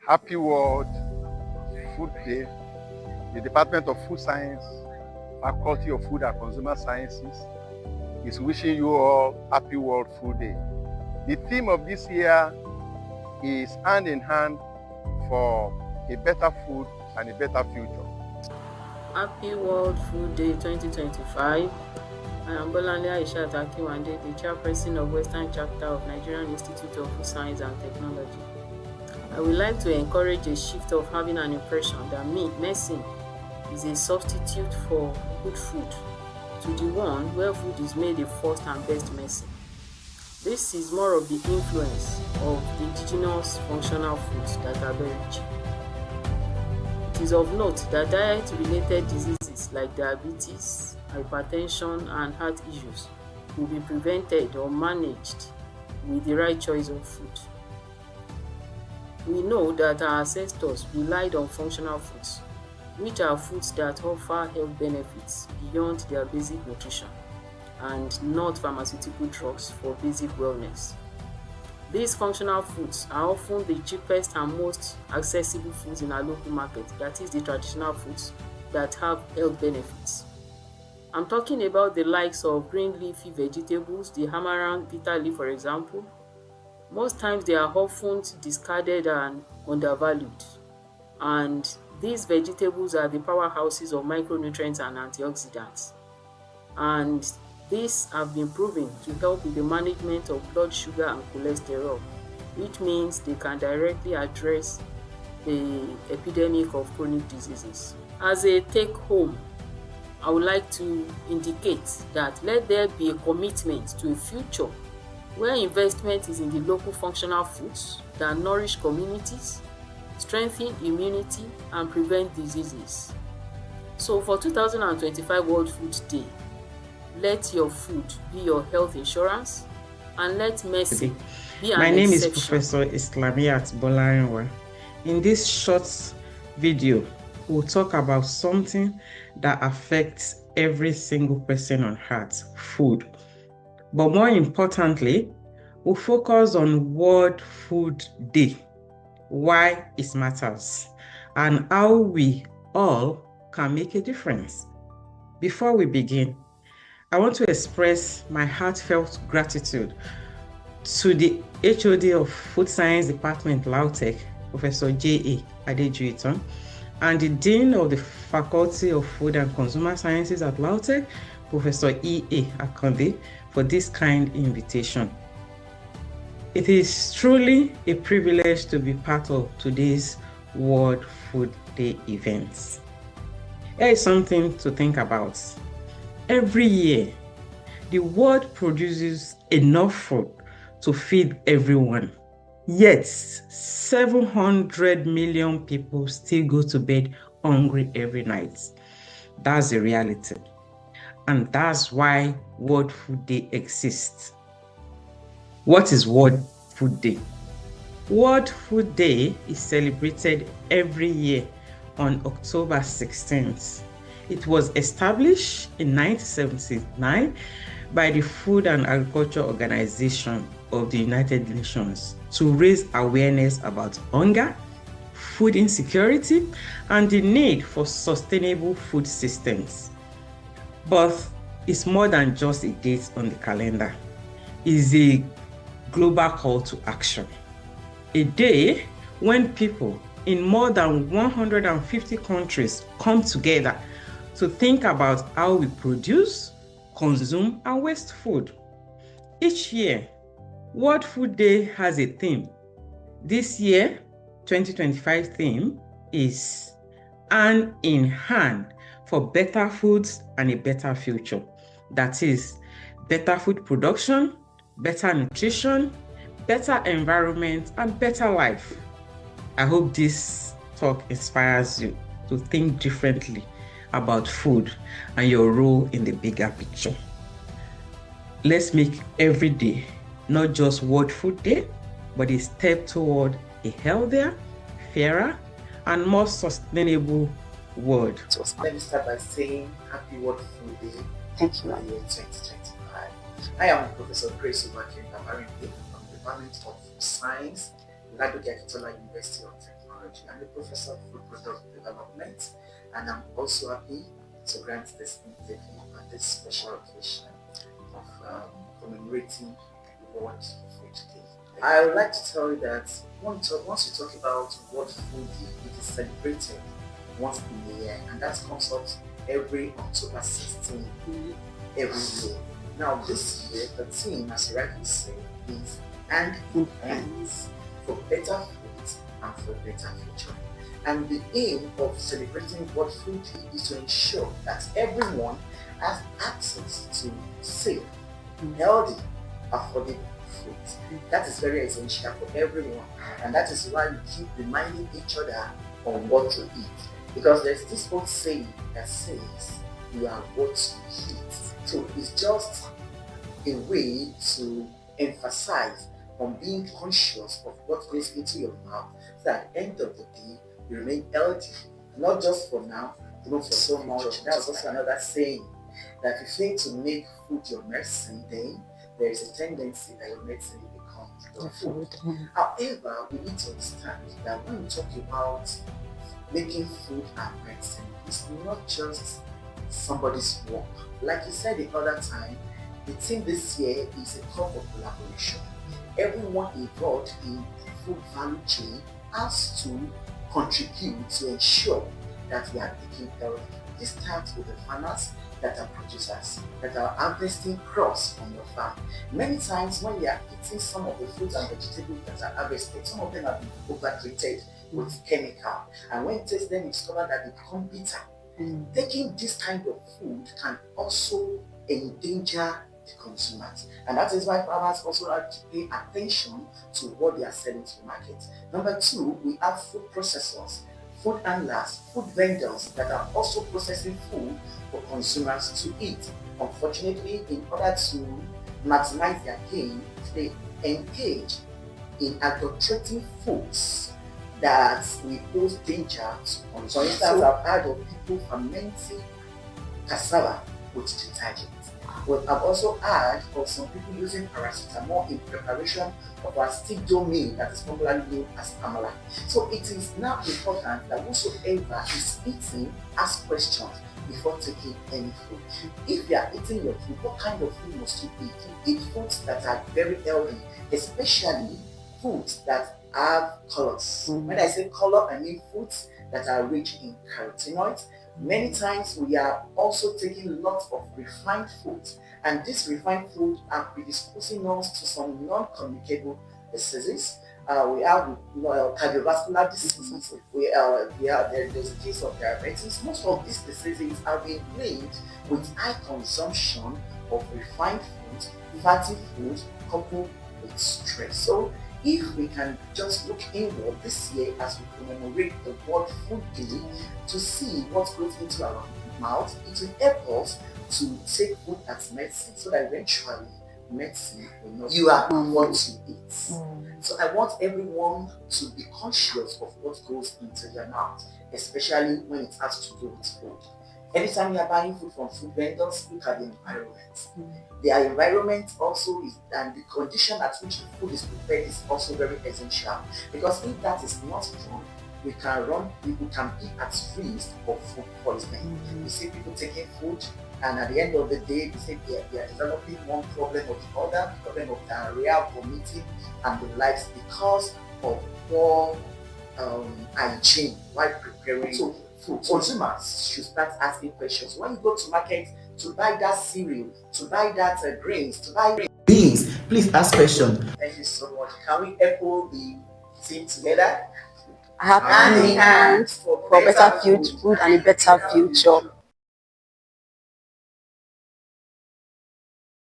Happy World Food Day. The Department of Food Science, Faculty of Food and Consumer Sciences is wishing you all Happy World Food Day. The theme of this year is Hand in Hand for a Better Food and a Better Future. Happy World Food Day 2025. I am Bolanle Aishat Akinwande, the chairperson of Western Chapter of Nigerian Institute of Food Science and Technology. I would like to encourage a shift of having an impression that medicine is a substitute for good food to the one where food is made the first and best medicine. This is more of the influence of indigenous functional foods that are very cheap. It is of note that diet-related diseases like diabetes, hypertension, and heart issues will be prevented or managed with the right choice of food. We know that our ancestors relied on functional foods, which are foods that offer health benefits beyond their basic nutrition, and not pharmaceutical drugs for basic wellness. These functional foods are often the cheapest and most accessible foods in our local market, that is the traditional foods that have health benefits. I'm talking about the likes of green leafy vegetables, the amaranth bitter leaf for example. Most times they are often discarded and undervalued, and these vegetables are the powerhouses of micronutrients and antioxidants, and these have been proven to help with the management of blood sugar and cholesterol, which means they can directly address the epidemic of chronic diseases. As a take-home, I would like to indicate that let there be a commitment to a future where investment is in the local functional foods that nourish communities, strengthen immunity, and prevent diseases. So for 2025 World Food Day, let your food be your health insurance, and let medicine be an exception. My name is Professor Islamiyat Bolarinwa. In this short video, we'll talk about something that affects every single person on earth, food. But more importantly, we'll focus on World Food Day, why it matters, and how we all can make a difference. Before we begin, I want to express my heartfelt gratitude to the HOD of Food Science Department, LAUTECH, Professor J.A. Adejuiton, and the Dean of the Faculty of Food and Consumer Sciences at LAUTECH, Professor E.A. Akande, for this kind invitation. It is truly a privilege to be part of today's World Food Day events. Here is something to think about. Every year, the world produces enough food to feed everyone. Yet, 700 million people still go to bed hungry every night. That's the reality. And that's why World Food Day exists. What is World Food Day? World Food Day is celebrated every year on October 16th. It was established in 1979 by the Food and Agriculture Organization of the United Nations to raise awareness about hunger, food insecurity, and the need for sustainable food systems. But it's more than just a date on the calendar. It's a global call to action. A day when people in more than 150 countries come together to think about how we produce, consume, and waste food. Each year, World Food Day has a theme. This year, 2025 theme is Hand in Hand for Better Foods and a Better Future. That is, better food production, better nutrition, better environment, and better life. I hope this talk inspires you to think differently about food and your role in the bigger picture. Let's make every day not just World Food Day, but a step toward a healthier, fairer, and more sustainable world. So let me start by saying Happy World Food Day. Thank you. Year 2025. I am Professor Grace Umakin Amarimbi from the Department of Science, Ladoke Akintola University of Technology. Technology. I'm a professor of food product development, and I'm also happy to grant this interview on this special occasion of commemorating World Food Day. I would like to tell you that once you talk about World Food Day, it is celebrated once in a year, and that comes out every October 16 every year. Now this year, the theme, as you rightly say, is "And Good Hands for Better Food and for Better Future." And the aim of celebrating World Food Day is to ensure that everyone has access to safe, healthy, affordable food. That is very essential for everyone, and that is why we keep reminding each other on what to eat. Because there's this old saying that says, "You are what you eat." So it's just a way to emphasize on being conscious of what goes into your mouth, so at the end of the day, you remain healthy, not just for now, but for so much. That's also another saying, that if you fail to make food your medicine, then there is a tendency that your medicine will become your food. However, we need to understand that when we talk about making food our medicine, it's not just somebody's work. Like you said the other time, the theme this year is a call for collaboration. Everyone involved in the food value chain has to contribute to ensure that we are taking care of. This starts with the farmers that are producers, that are harvesting crops from your farm. Many times when we are eating some of the fruits and vegetables that are harvested, some of them have been over-treated with chemical, and when you taste them, you discover that they become bitter. Taking this kind of food can also endanger the consumers, and that is why farmers also have to pay attention to what they are selling to the market. Number two, we have food processors, food handlers, food vendors that are also processing food for consumers to eat. Unfortunately, in order to maximize their gain, they engage in adulterating foods that will pose danger to consumers. For instance, I've heard of people fermenting cassava with detergent. But I've also heard of some people using paracetamol in preparation of a stick dough meal that is popularly known as amala. So it is now important that whosoever is eating asks questions before taking any food. If you are eating your food, what kind of food must you eat? You eat foods that are very healthy, especially foods that have colors. When I say color, I mean foods that are rich in carotenoids. Many times we are also taking lots of refined foods, and this refined food are predisposing us to some non-communicable diseases. We have cardiovascular diseases. There's a case of diabetes. Most of these diseases are being linked with high consumption of refined foods, fatty foods, coupled with stress. So if we can just look inward this year as we commemorate the World Food Day to see what goes into our mouth, it will help us to take food as medicine, so that eventually medicine will not. You are what you eat. So I want everyone to be conscious of what goes into their mouth, especially when it has to do with food. Anytime you are buying food from food vendors, look at the environment. Their environment also is, and the condition at which the food is prepared is also very essential. Because if that is not done, we can be at risk of food poisoning. We see people taking food, and at the end of the day, they say they are developing one problem or the other, problem of diarrhea, vomiting, and the likes, because of poor hygiene while preparing food. Consumers should start asking questions. When you go to market to buy that cereal, to buy that grains, to buy beans, please ask questions. Thank you so much. Can we echo the team together? Hand in hand for better food and a better future.